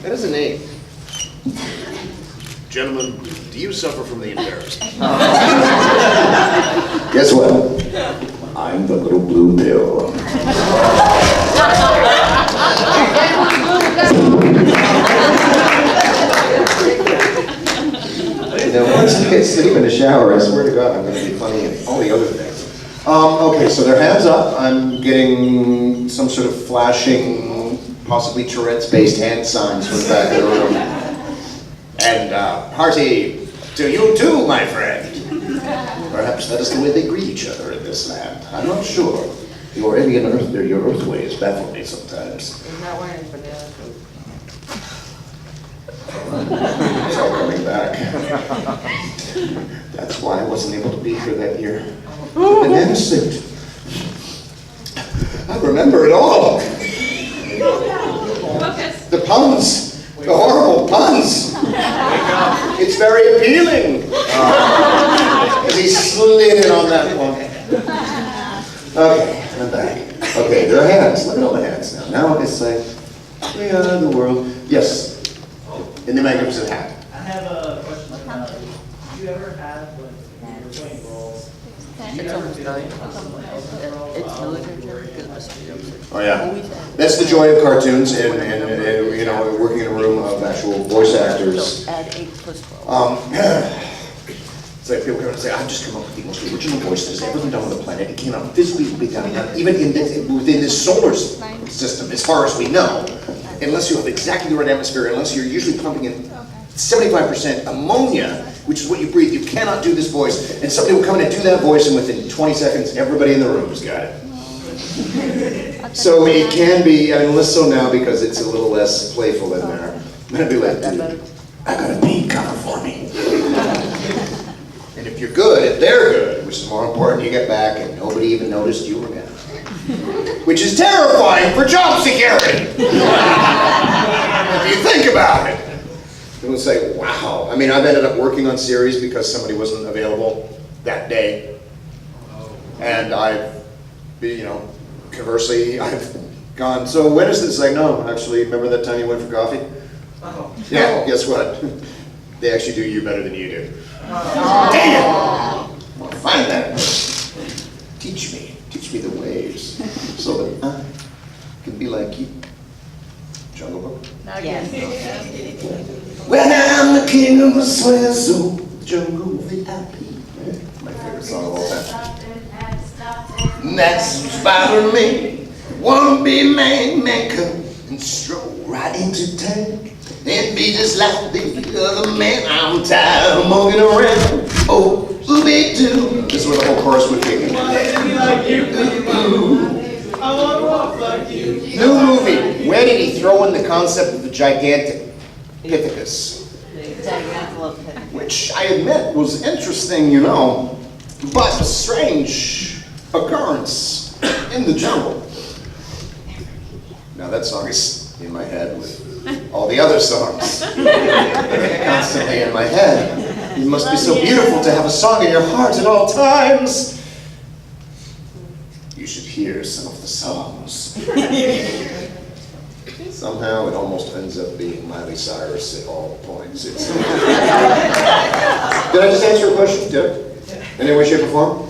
That is a name. Gentlemen, do you suffer from the embarrassment? Guess what? I'm the little blue pill. Now, once you get sleep in the shower, I swear to God, I'm going to be funny and all the other things. Okay, so their hands up. I'm getting some sort of flashing, possibly Tourette's-based hand signs from the back of the room. And hearty to you too, my friend. Perhaps that is the way they greet each other in this land. I'm not sure. Your alien Earth, your Earthways baffle me sometimes. He's not wearing banana food. It's all coming back. That's why I wasn't able to be here that year. The banana suit. I remember it all. The puns. The horrible puns. It's very appealing. Because he slid in on that one. Okay, I'm back. Okay, there are hands. Look at all the hands now. Now it's like, we are the world. Yes. in the magnificent hat. I have a question about, did you ever have, when you were playing roles, did you It's ever almost feel dying. like someone else in the role It's while military you were term because in of the Oh yeah, that's the joy of cartoons and you know, working in a room of actual voice actors. So add 8 plus 12. It's like people come and say, I've just come up with the most original voice that's ever been done on the planet. It cannot physically be done, even within this solar system, as far as we know, unless you have exactly the right atmosphere, unless you're usually pumping in 75% ammonia, which is what you breathe. You cannot do this voice. And somebody will come in and do that voice, and within 20 seconds, everybody in the room has got it. So it can be, I mean, less so now because it's a little less playful than there. I'm gonna be like, dude, I got a beat cover for me. And if you're good, if they're good, which is more important, you get back and nobody even noticed you were gone. Which is terrifying for job security. If you think about it. People say, wow. I mean, I've ended up working on series because somebody wasn't available that day. And I've, you know, conversely, I've gone, so when is this? Like, no, actually, remember that time you went for coffee? Oh. Yeah, guess what? They actually do you better than you do. Dang it! Well, find that. Teach me the ways so that I can be like you. Jungle Book? Yes. Well, I'm the king of the swear so jungle VIP. My favorite song of all time. That's what's bothering me. Wanna be man come and stroll right into town and be just like the other man. I'm tired of mugging around. Oh, ooby-doo. This is where the whole chorus would kick in. I wanna be like you. I wanna walk like you. New movie. Where did he throw in the concept of the gigantic Pithecus? Which I admit was interesting, you know, but a strange occurrence in the jungle. Now that song is in my head with all the other songs constantly in my head. It must be so beautiful to have a song in your heart at all times. You should hear some of the songs. Somehow it almost ends up being Miley Cyrus at all points. Did I just answer your question? Did I? Any way, shape, or form?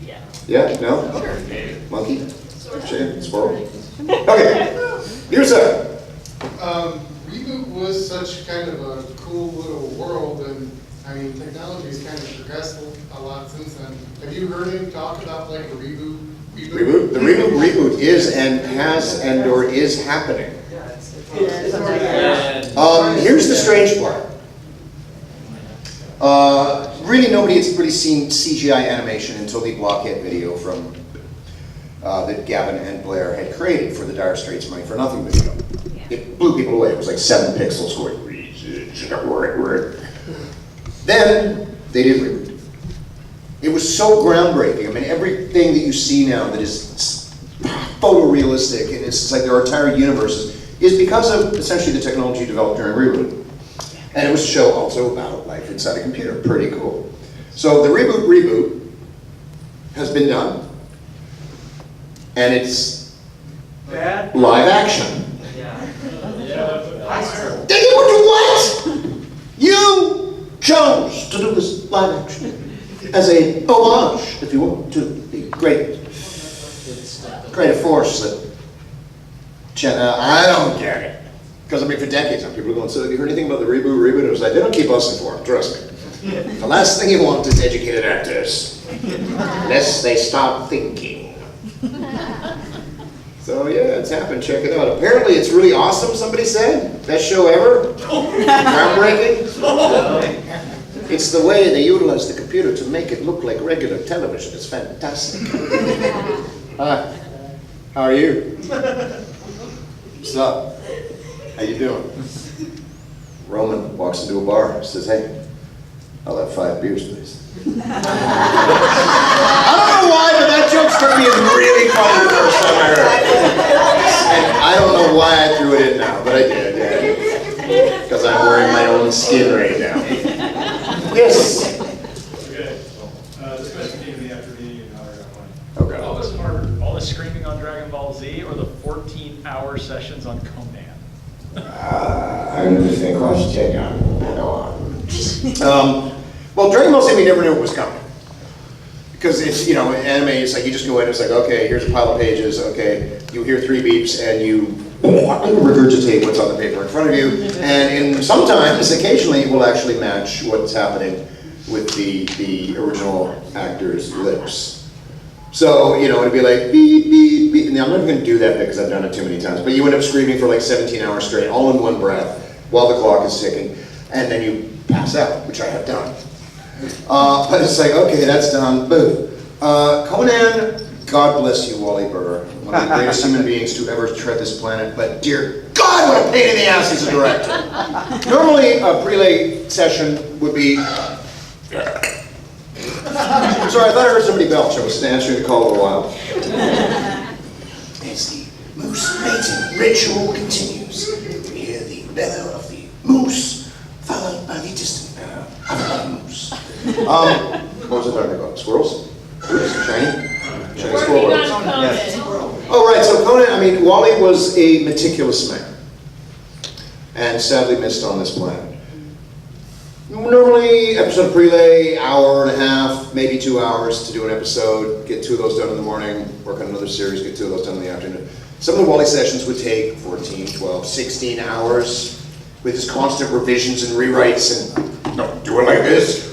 Yeah. Yeah? No? Monkey? Chicken? Squirrel? Okay. You're sir. Reboot was such kind of a cool little world, and I mean, technology's kind of progressed a lot since then. Have you heard him talk about like a reboot? Reboot? The reboot is and has and or is happening. Here's the strange part. Really nobody has really seen CGI animation until the blockhead video from that Gavin and Blair had created for the Dire Straits Money for Nothing video. It blew people away. It was like 7 pixels going. Then they did reboot. It was so groundbreaking. I mean, everything that you see now that is photorealistic and it's like there are entire universes is because of essentially the technology developed during reboot. And it was a show also about life inside a computer. Pretty cool. So the reboot has been done. And it's Bad? live action. Yeah. What? You chose to do this live action as a homage, if you will, to the great force that I don't get it. Because I mean, for decades now, people are going, so have you heard anything about the reboot? It was like, they don't keep us informed, trust me. The last thing you want is educated actors. Unless they stop thinking. So yeah, it's happened, check it out. Apparently it's really awesome, somebody said. Best show ever. Groundbreaking. It's the way they utilize the computer to make it look like regular television. It's fantastic. Hi, how are you? What's up? How you doing? Roman walks into a bar, says, hey, I'll have 5 beers, please. I don't know why, but that joke struck me as really funny the first time I heard it. And I don't know why I threw it in now, but I did, yeah. Because I'm wearing my own skin right now. Yes? Okay. This question came in the afternoon, and now I got one. Okay. What was harder, all the screaming on Dragon Ball Z or the 14-hour sessions on Conan? I anything question well, Dragon Ball Z, we never knew it was coming. Because it's, in anime, it's like you just go in, it's like, okay, here's a pile of pages, okay, you hear 3 beeps, and you regurgitate what's on the paper in front of you, and sometimes, occasionally, it will actually match what's happening with the original actor's lips. So, it'd be like, beep, beep, beep, and I'm never gonna do that because I've done it too many times, but you end up screaming for like 17 hours straight, all in one breath, while the clock is ticking, and then you pass out, which I have done. But it's like, okay, that's done, boom. Conan, God bless you, Wally Burr, one of the greatest human beings to ever tread this planet, but dear God, what a pain in the ass as a director. Normally, a prelay session would be... Sorry, I thought I heard somebody belch. I was answering the call a while. As the moose mating ritual continues, we hear the bellow of the moose, followed by the distant bellow of the moose. What was I talking about? Squirrels? Oops, shiny squirrel. Yes. Oh, right, so Conan, Wally was a meticulous man, and sadly missed on this planet. Normally, episode of prelay, hour and a half, maybe 2 hours to do an episode, get 2 of those done in the morning, work on another series, get 2 of those done in the afternoon. Some of the Wally sessions would take 14, 12, 16 hours with his constant revisions and rewrites and, no, do it like this.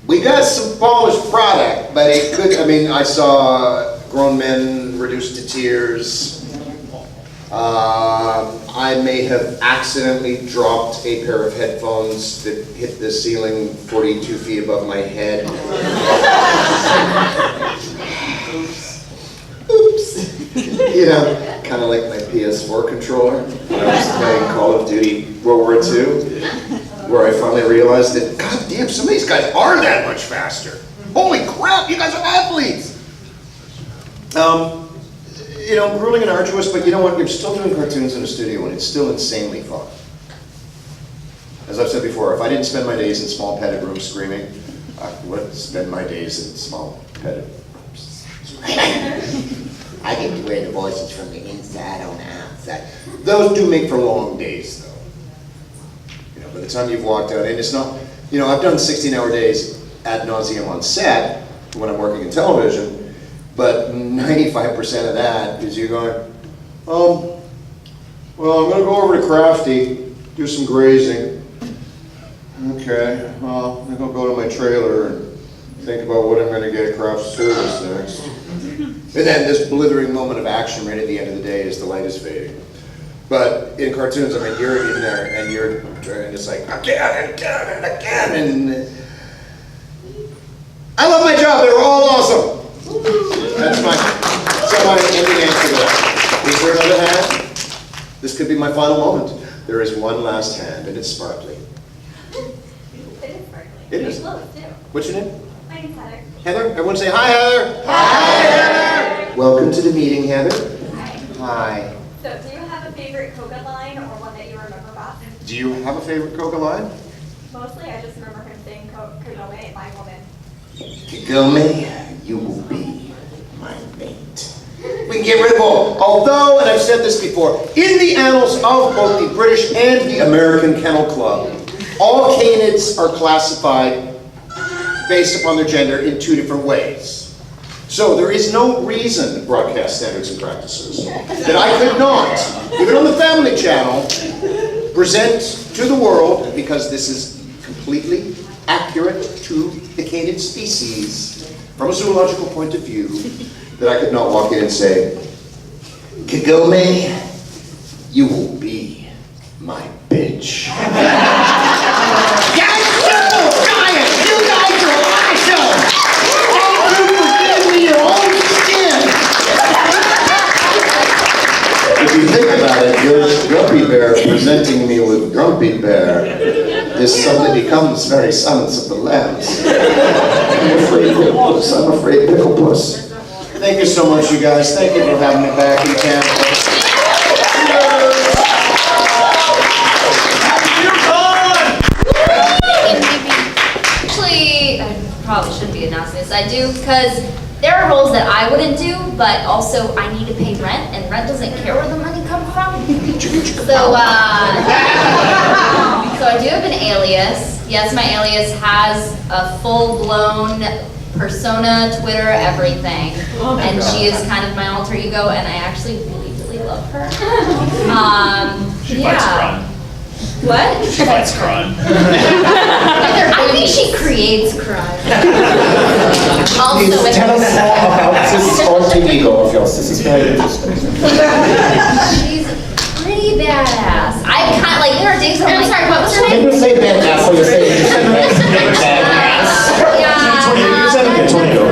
We got some polished product, but it could, I saw grown men reduced to tears. I may have accidentally dropped a pair of headphones that hit the ceiling 42 feet above my head. Oops. Kind of like my PS4 controller when I was playing Call of Duty World War II, where I finally realized that, God damn, some of these guys are that much faster. Holy crap, you guys are athletes! Grueling and arduous, but you know what? You're still doing cartoons in a studio, and it's still insanely fun. As I've said before, if I didn't spend my days in small padded rooms screaming, I would spend my days in small padded rooms. I get to wear the voices from the inside on the outside. Those do make for long days, though. By the time you've walked out, and it's not, I've done 16-hour days ad nauseum on set when I'm working in television. But 95% of that is you going, well, I'm going to go over to Crafty, do some grazing. Okay, well, I'm going to go to my trailer and think about what I'm going to get at craft service next. And then this blithering moment of action right at the end of the day as the light is fading. But in cartoons, you're in there and you're trying, it's like, again and again and again. And I love my job, they were all awesome. That's my ending answer to that. Is there another hand? This could be my final moment. There is one last hand, and it's sparkly. It is sparkly. It is. Close, too. What's your name? My name's Heather. Heather? Everyone say hi, Heather. Hi, Heather. Welcome to the meeting, Heather. Hi. So, do you have a favorite Koga line or one that you remember best? Do you have a favorite Koga line? Mostly, I just remember him saying Kagome, my woman. Kagome, you will be my mate. We can get rid of all. Although, and I've said this before, in the annals of both the British and the American Kennel Club, all canids are classified based upon their gender in 2 different ways. So there is no reason, broadcast standards and practices, that I could not, even on the Family Channel, present to the world, because this is completely accurate to the canid species, from a zoological point of view, that I could not walk in and say, Kagome, you will be my bitch. Yes, so, Giant, you guys are awesome! All you for giving me your own skin! If you think about it, you're Grumpy Bear presenting me with Grumpy Bear. This suddenly becomes very Silence of the Lambs. I'm afraid Picklepuss. I'm afraid Picklepuss. Thank you so much, you guys. Thank you for having me back in Tampa. Actually, I probably shouldn't be announcing this. I do, because there are roles that I wouldn't do, but also I need to pay rent, and rent doesn't care where the money comes So I do have an alias. Yes, my alias has a full-blown persona, Twitter, everything. And she is kind of my alter ego, and I actually really, really love her. She fights crime. What? She fights crime. I think she creates crime. Also, Please tell us more about this alter ego of yours. This is very interesting. she's pretty badass. I kind of like, there are days where I'm like, sorry, what was her When name? you say badass, or you say badass? For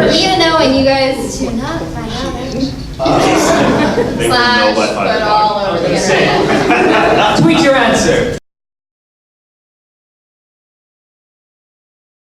me to know and you guys to not find out. They wouldn't know by 5 Slash, put o'clock. all over the internet.